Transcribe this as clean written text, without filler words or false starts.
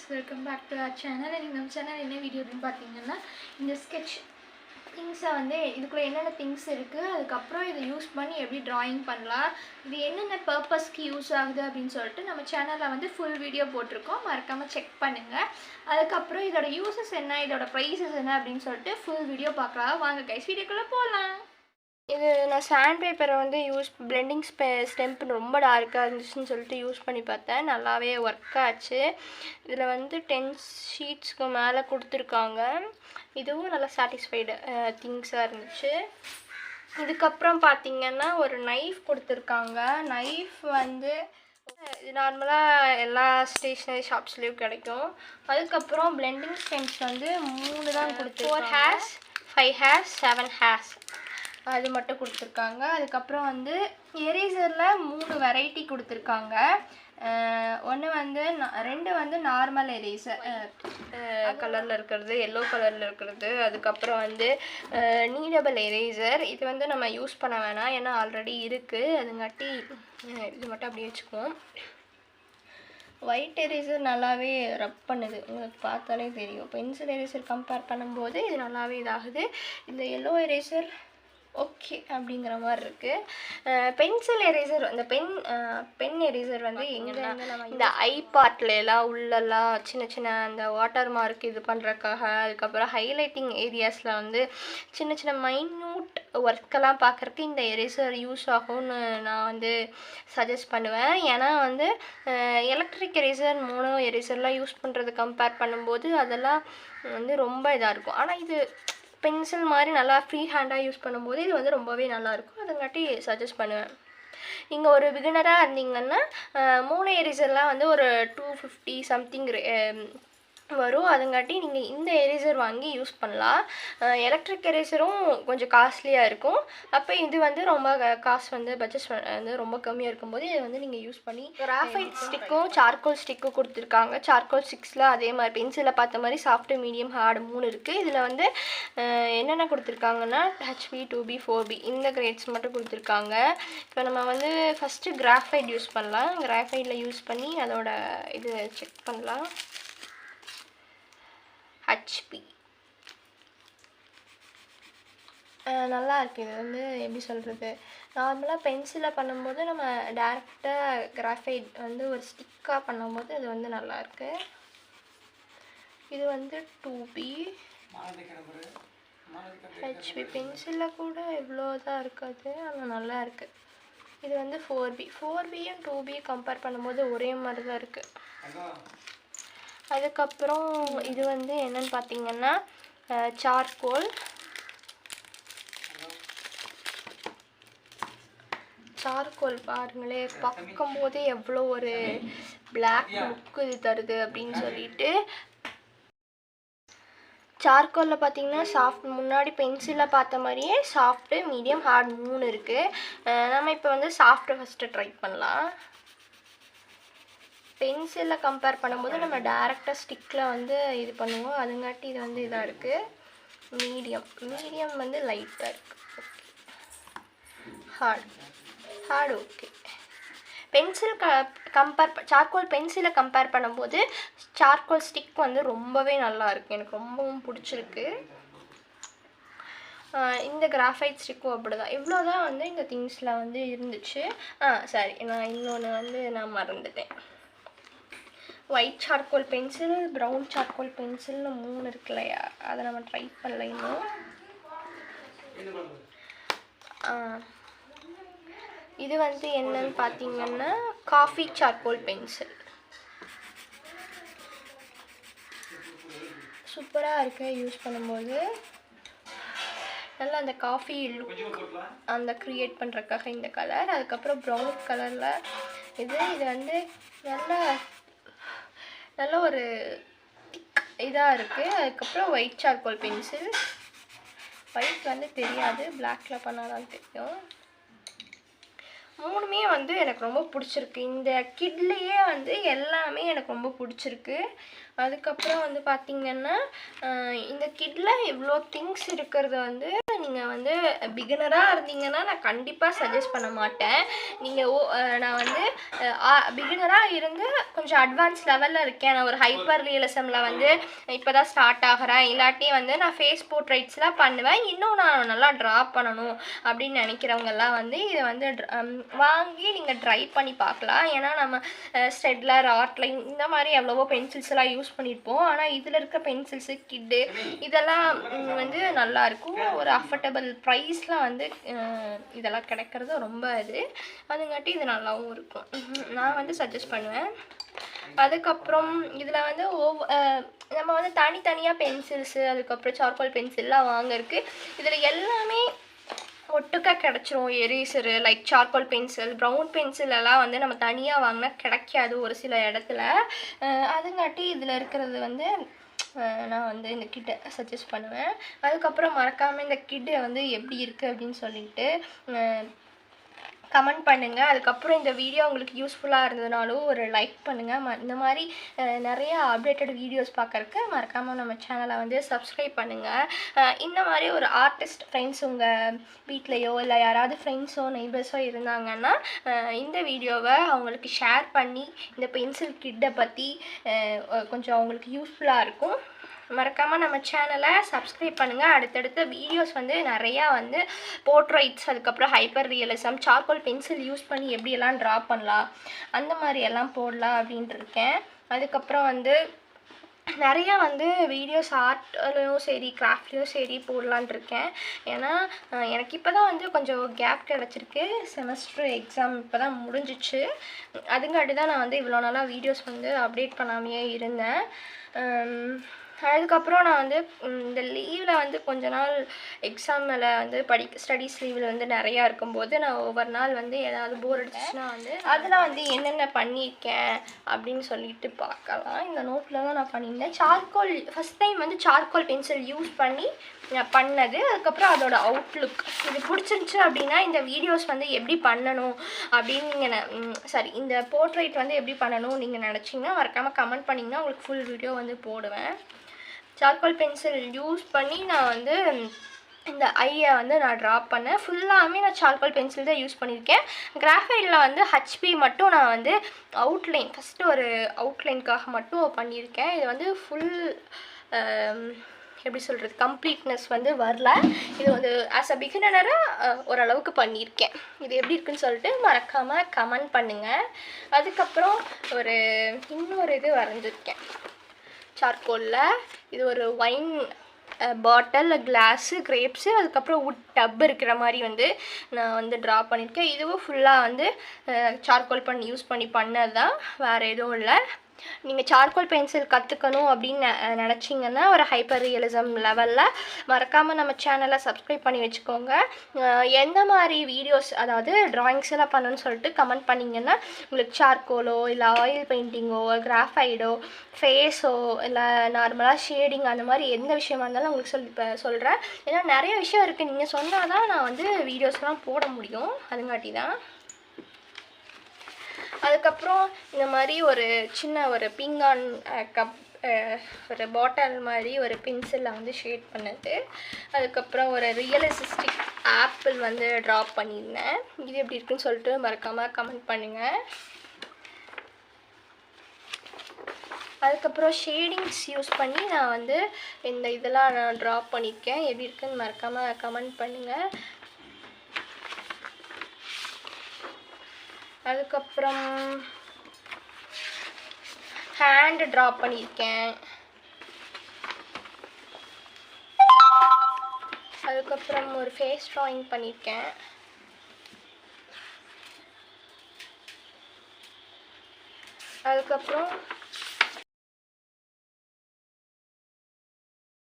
welcome back to our channel. And நம்ம channel என்ன video அப்படினு பாத்தீங்கன்னா இந்த sketch things வந்து இதுக்குள்ள என்னென்ன things இருக்கு அதுக்கு அப்புறம் இத யூஸ் பண்ணி எப்படி drawing பண்ணலாம் இது என்னென்ன பர்பஸ்க்கு யூஸ் ஆகுது அப்படினு சொல்லிட்டு நம்ம சேனல்ல வந்து full வீடியோ போட்டுருக்கோம் மறக்காம செக் பண்ணுங்க அதுக்கு அப்புறம் இதோட யூசஸ் என்ன இதோட பிரைसेस என்ன அப்படினு சொல்லிட்டு full வீடியோ பார்க்கலாம் வாங்க गाइस வீடியோக்குள்ள போலாம் இது நான் சாண்ட் பேப்பரை வந்து blending stamp ரொம்ப டார்க்கா இருந்துச்சுன்னு சொல்லிட்டு யூஸ் பண்ணி பார்த்தேன் நல்லாவே வர்க் ஆச்சு இதுல வந்து 10 ஷீட்ஸ்க்கு மேல கொடுத்திருக்காங்க இதுவும் நல்ல satisfied திங்ஸா இருந்துச்சு இதுக்கு அப்புறம் பாத்தீங்கன்னா ஒரு நைஃப் கொடுத்திருக்காங்க நைஃப் வந்து இது நார்மலா எல்லா ஸ்டேஷனரி ஷாப்ஸ்லயும் கிடைக்கும் அதுக்கு அப்புறம் blending stamps வந்து 3 தான் கொடுத்திருக்காங்க 4 hairs 5 hairs 7 hairs அது மட்டும் கொடுத்திருக்காங்க அதுக்கு அப்புறம் வந்து எரேசர்ல 3 வெரைட்டி கொடுத்திருக்காங்க ஒன்னு வந்து ரெண்டு வந்து நார்மல் எரேசர் கலர்ல இருக்குது yellow கலர்ல இருக்குது அதுக்கு அப்புறம் வந்து நீடபிள் எரேசர் இது வந்து நம்ம யூஸ் பண்ண வேணாம் ஏனா ஆல்ரெடி இருக்கு அதுங்காட்டி இது மட்டும் அப்படியே வெச்சுக்குவோம் white eraser நல்லாவே ரப் பண்ணுது உங்களுக்கு பார்த்தாலே தெரியும் பென்சில் எரேசர் கம்பேர் பண்ணும்போது இது நல்லாவே இதாகுது இந்த yellow eraser ஓகே அப்படிங்கற மாதிரி இருக்கு பென்சில் எரேசர் அந்த பென் எரேசர் வந்து இந்த ஐ பார்ட்ல எல்லாம் உள்ளெல்லாம் சின்ன சின்ன அந்த வாட்டர் மார்க் இது பண்றதுக்காக அதுக்கு அப்புறம் ஹைலைட்டிங் ஏரியாஸ்ல வந்து சின்ன சின்ன மைன்யூட் வர்க்கெல்லாம் பார்க்கறதுக்கு இந்த எரேசர் யூஸ் ஆகும்னு நான் வந்து சஜஸ்ட் பண்ணுவேன் ஏனா வந்து எலக்ட்ரிக் எரேசர் மோனோ எரேசர்லாம் யூஸ் பண்றது கம்பேர் பண்ணும்போது அதெல்லாம் வந்து ரொம்ப இதா இருக்கும் ஆனா இது பென்சில் மாதிரி நல்லா ஃப்ரீ ஹேண்டா யூஸ் பண்ணும்போது இது வந்து ரொம்பவே நல்லா இருக்கும் அதங்காட்டி சஜஸ்ட் பண்ணுவேன் நீங்க ஒரு பிகினரா இருந்தீங்கன்னா மோனோ எரேசர்லாம் வந்து ஒரு 250 சம்திங் வரும் அதங்காட்டி நீங்க இந்த எரேசர் வாங்கி யூஸ் பண்ணலாம் எலக்ட்ரிக் எரேசரும் கொஞ்சம் காஸ்ட்லியா இருக்கும் அப்ப இது வந்து ரொம்ப காஸ்ட் வந்து பட்ஜெட் வந்து ரொம்ப கம்மியா இருக்கும்போது இது வந்து நீங்க யூஸ் பண்ணி கிராஃபைட் ஸ்டிக்கும் சார்கோல் ஸ்டிக்கும் கொடுத்திருக்காங்க சார்கோல் ஸ்டிக்ஸ்ல அதே மாதிரி பென்சில்ல பார்த்த மாதிரி சாஃப்ட் மீடியம் ஹார்ட் 3 இருக்கு இதுல வந்து என்னென்ன கொடுத்திருக்காங்கன்னா HB 2B 4B இந்த கிரேட்ஸ் மட்டும் கொடுத்திருக்காங்க இப்போ நம்ம வந்து ஃபர்ஸ்ட் கிராஃபைட் யூஸ் பண்ணலாம் கிராஃபைட்ல யூஸ் பண்ணி அதோட இது செக் பண்ணலாம் HP நல்லா இருக்கு இது வந்து எப்படி சொல்றது நார்மலா பென்சில்ல பண்ணும்போது நம்ம டைரக்ட்டா கிராஃபைட் வந்து ஒரு ஸ்டிக்கா பண்ணும்போது இது வந்து நல்லா இருக்கு இது வந்து 2B HB பென்சில்ல கூட இவ்ளோ தான் இருக்காது ஆனா நல்லா இருக்கு இது வந்து 4B யும் 2B கம்பேர் பண்ணும்போது ஒரே மாதிரி தான் இருக்கு அதுக்கு அப்புறம் இது வந்து என்னன்னு பாத்தீங்கன்னா சார்கோல் பாருங்களே பார்க்கும்போதே எவ்வளவு ஒரு black look இது தருது அப்படினு சொல்லிட்டு சார்கோல்ல பாத்தீங்கன்னா சாஃப்ட் முன்னாடி பென்சில்ல பார்த்த மாதிரியே சாஃப்ட் மீடியம் ஹார்ட் 3 இருக்கு நாம இப்போ வந்து சாஃப்ட் ஃபர்ஸ்ட் ட்ரை பண்ணலாம் பென்சில்ல கம்பேர் பண்ணும்போது நம்ம டைரக்ட்டா ஸ்டிக்ல வந்து இது பண்ணுவோம் அதுங்காட்டி இது வந்து இதா இருக்கு மீடியம் வந்து லைட்டா இருக்கு ஹார்ட் ஓகே பென்சில் சார்கோல் பென்சிலை கம்பேர் பண்ணும்போது சார்கோல் ஸ்டிக் வந்து ரொம்பவே நல்லா இருக்கு எனக்கு ரொம்பவும் பிடிச்சிருக்கு இந்த கிராஃபைட் ஸ்டிக்கும் அப்படிதான் இவ்ளோதான் வந்து இந்த திங்ஸ்ல வந்து இருந்துச்சு சரி நான் இன்னொன்னு வந்து நான் மறந்துட்டேன் white charcoal pencil brown charcoal pencil 3 இருக்குலையா அத நம்ம ட்ரை பண்ணல இன்னும் இது வந்து என்னன்னு பாத்தீங்கன்னா காஃபி charcoal pencil சூப்பரா இருக்கு யூஸ் பண்ணும்போது நல்லா அந்த காஃபி லுக் அந்த கிரியேட் பண்றதுக்காக இந்த கலர் அதுக்கு அப்புறம் brown கலர்ல இது வந்து நல்ல ஒரு இதா இருக்கு அதுக்கு அப்புறம் white charcoal pencil white வந்து தெரியாது blackல பண்ணாதான் தெரியும் 3மே வந்து எனக்கு ரொம்ப பிடிச்சிருக்கு. இந்த கிட்லேயே வந்து எல்லாமே எனக்கு ரொம்ப பிடிச்சிருக்கு. அதுக்கப்புறம் வந்து பார்த்திங்கன்னா இந்த கிட்டில் இவ்வளோ திங்ஸ் இருக்கிறது வந்து நீங்கள் வந்து பிகினராக இருந்தீங்கன்னா நான் கண்டிப்பாக சஜஸ்ட் பண்ண மாட்டேன். நான் வந்து பிகினராக இருந்து கொஞ்சம் அட்வான்ஸ் லெவலில் இருக்கேன், நான் ஒரு ஹைப்பர் ரியலிசமில் வந்து இப்போ தான் ஸ்டார்ட் ஆகிறேன், இல்லாட்டி வந்து நான் ஃபேஸ் போர்ட்ரைட்ஸ்லாம் பண்ணுவேன், இன்னும் நான் நல்லா ட்ரா பண்ணணும் அப்படின்னு நினைக்கிறவங்கெல்லாம் வந்து இதை வந்து வாங்கி நீங்கள் ட்ரை பண்ணி பார்க்கலாம். ஏன்னா நம்ம ஸ்டெட்லர், ஆர்ட்லைன் இந்த மாதிரி எவ்வளவோ பென்சில்ஸ்லாம் யூஸ் பண்ணியிருப்போம். ஆனால் இதில் இருக்க பென்சில்ஸு, கிட்டு இதெல்லாம் வந்து நல்லாயிருக்கும். ஒரு அஃபர்டபுள் ப்ரைஸில் வந்து இதெல்லாம் கிடைக்கிறது ரொம்ப அதுங்காட்டி இது நல்லாவும் இருக்கும். நான் வந்து சஜஸ்ட் பண்ணுவேன். அதுக்கப்புறம் இதில் வந்து நம்ம வந்து தனித்தனியாக பென்சில்ஸு, அதுக்கப்புறம் சார்கோல் பென்சில்லாம் வாங்கறதுக்கு இதில் எல்லாமே ஒட்டுக்கா கிடச்சிரும். Eraser, like charcoal pencil, brown pencil எல்லாம் வந்து நம்ம தனியாக வாங்கினா கிடைக்காது ஒரு சில இடத்துல. அதுங்காட்டி இதில் இருக்கிறது வந்து நான் வந்து இந்த கிட்டை சஜஸ்ட் பண்ணுவேன். அதுக்கப்புறம் மறக்காமல் இந்த கிட்டை வந்து எப்படி இருக்குது அப்படின்னு சொல்லிட்டு கமெண்ட் பண்ணுங்கள். அதுக்கப்புறம் இந்த வீடியோ உங்களுக்கு யூஸ்ஃபுல்லாக இருந்ததுனாலும் ஒரு லைக் பண்ணுங்கள். இந்த மாதிரி நிறைய அப்டேட்டட் வீடியோஸ் பார்க்குறக்கு மறக்காமல் நம்ம சேனலை வந்து சப்ஸ்கிரைப் பண்ணுங்கள். இந்த மாதிரி ஒரு ஆர்டிஸ்ட் ஃப்ரெண்ட்ஸ் உங்கள் வீட்லேயோ இல்லை யாராவது ஃப்ரெண்ட்ஸோ நெய்பர்ஸோ இருந்தாங்கன்னா இந்த வீடியோவை அவங்களுக்கு ஷேர் பண்ணி இந்த பென்சில் கிட்டை பற்றி கொஞ்சம் அவங்களுக்கு யூஸ்ஃபுல்லாக இருக்கும். மறக்காமல் நம்ம சேனலை சப்ஸ்கிரைப் பண்ணுங்கள். அடுத்தடுத்த வீடியோஸ் வந்து நிறையா வந்து போர்ட்ரைட்ஸ், அதுக்கப்புறம் hyper realism, charcoal pencil use பண்ணி எப்படியெல்லாம் ட்ரா பண்ணலாம் அந்த மாதிரி எல்லாம் போடலாம் அப்படின்ட்டு இருக்கேன். அதுக்கப்புறம் வந்து நிறையா வந்து வீடியோஸ் ஆர்ட்லேயும் சரி கிராஃப்ட்லேயும் சரி போடலான் இருக்கேன். ஏன்னா எனக்கு இப்போ தான் வந்து கொஞ்சம் கேப் கிடச்சிருக்கு. செமஸ்டர் எக்ஸாம் இப்போ தான் முடிஞ்சிச்சு. அதுங்காட்டி தான் நான் வந்து இவ்வளோ நாளாக வீடியோஸ் வந்து அப்டேட் பண்ணாமையே இருந்தேன். அதுக்கப்புறம் நான் வந்து இந்த லீவில் வந்து கொஞ்ச நாள் எக்ஸாமில் வந்து ஸ்டடீஸ் லீவில் வந்து நிறையா இருக்கும்போது நான் ஒவ்வொரு நாள் வந்து ஏதாவது போர் அடிச்சுன்னா வந்து அதில் வந்து என்னென்ன பண்ணியிருக்கேன் அப்படின்னு சொல்லிட்டு பார்க்கலாம். இந்த நோட்டில் தான் நான் பண்ணியிருந்தேன். சார்கோல் ஃபஸ்ட் டைம் வந்து சார்கோல் பென்சில் யூஸ் பண்ணி பண்ணது. அதுக்கப்புறம் அதோட அவுட்லுக் இது பிடிச்சிருந்துச்சு அப்படின்னா இந்த வீடியோஸ் வந்து எப்படி பண்ணணும் அப்படின்னு நீங்கள் இந்த போர்ட்ரைட் வந்து எப்படி பண்ணணும் நீங்கள் நினச்சிங்கன்னா மறக்காமல் கமெண்ட் பண்ணிங்கன்னா உங்களுக்கு ஃபுல் வீடியோ வந்து போடுவேன். சார்கோல் பென்சில் யூஸ் பண்ணி நான் வந்து இந்த ஐயை வந்து நான் ட்ரா பண்ணேன். ஃபுல்லாமே நான் சார்கோல் பென்சில் தான் யூஸ் பண்ணியிருக்கேன். கிராஃபைட்டில் வந்து ஹச்பி மட்டும் நான் வந்து அவுட்லைன் ஃபஸ்ட்டு ஒரு அவுட்லைனுக்காக மட்டும் பண்ணியிருக்கேன். இது வந்து ஃபுல் எப்படி சொல்கிறது கம்ப்ளீட்னஸ் வந்து வரல. இது வந்து ஆஸ் அ பிகினராக ஓரளவுக்கு பண்ணியிருக்கேன். இது எப்படி இருக்குன்னு சொல்லிட்டு மறக்காமல் கமெண்ட் பண்ணுங்கள். அதுக்கப்புறம் இன்னொரு இது வரைஞ்சிருக்கேன் சார்கோலில். இது ஒரு ஒயின் பாட்டில், கிளாஸு, கிரேப்ஸு, அதுக்கப்புறம் வுட் டப் இருக்கிற மாதிரி வந்து நான் வந்து ட்ரா பண்ணியிருக்கேன். இதுவும் ஃபுல்லாக வந்து சார்கோல் யூஸ் பண்ணி பண்ணது தான், வேறு எதுவும் இல்லை. நீங்கள் சார்கோல் பென்சில் கற்றுக்கணும் அப்படின்னு நினச்சிங்கன்னா ஒரு ஹைப்பர் ரியலிசம் லெவலில் மறக்காமல் நம்ம சேனலை சப்ஸ்கிரைப் பண்ணி வச்சுக்கோங்க. எந்த மாதிரி வீடியோஸ் அதாவது ட்ராயிங்ஸ் எல்லாம் பண்ணணும்னு சொல்லிட்டு கமெண்ட் பண்ணிங்கன்னா உங்களுக்கு சார்கோலோ இல்லை ஆயில் பெயிண்டிங்கோ, கிராஃபைடோ, ஃபேஸோ, இல்லை நார்மலாக ஷேடிங் அந்த மாதிரி எந்த விஷயமா இருந்தாலும் உங்களுக்கு சொல்கிறேன். ஏன்னா நிறைய விஷயம் இருக்குது, நீங்கள் சொன்னால் தான் நான் வந்து வீடியோஸ்லாம் போட முடியும். அதுங்காட்டி தான். அதுக்கப்புறம் இந்த மாதிரி ஒரு சின்ன ஒரு பீங்கான் கப், ஒரு பாட்டில் மாதிரி ஒரு பென்சிலில் வந்து ஷேட் பண்ணது. அதுக்கப்புறம் ஒரு ரியலிஸ்டிக் ஆப்பிள் வந்து ட்ரா பண்ணியிருந்தேன். இது எப்படி இருக்குன்னு சொல்லிட்டு மறக்காமல் கமெண்ட் பண்ணுங்கள். அதுக்கப்புறம் ஷேடிங்ஸ் யூஸ் பண்ணி நான் வந்து இந்த இதெல்லாம் நான் ட்ரா பண்ணியிருக்கேன். எப்படி இருக்குன்னு மறக்காமல் கமெண்ட் பண்ணுங்கள். அதுக்கப்புறம் ஹேண்ட் ட்ரா பண்ணியிருக்கேன். அதுக்கப்புறம் ஒரு ஃபேஸ் ட்ராயிங் பண்ணியிருக்கேன். அதுக்கப்புறம்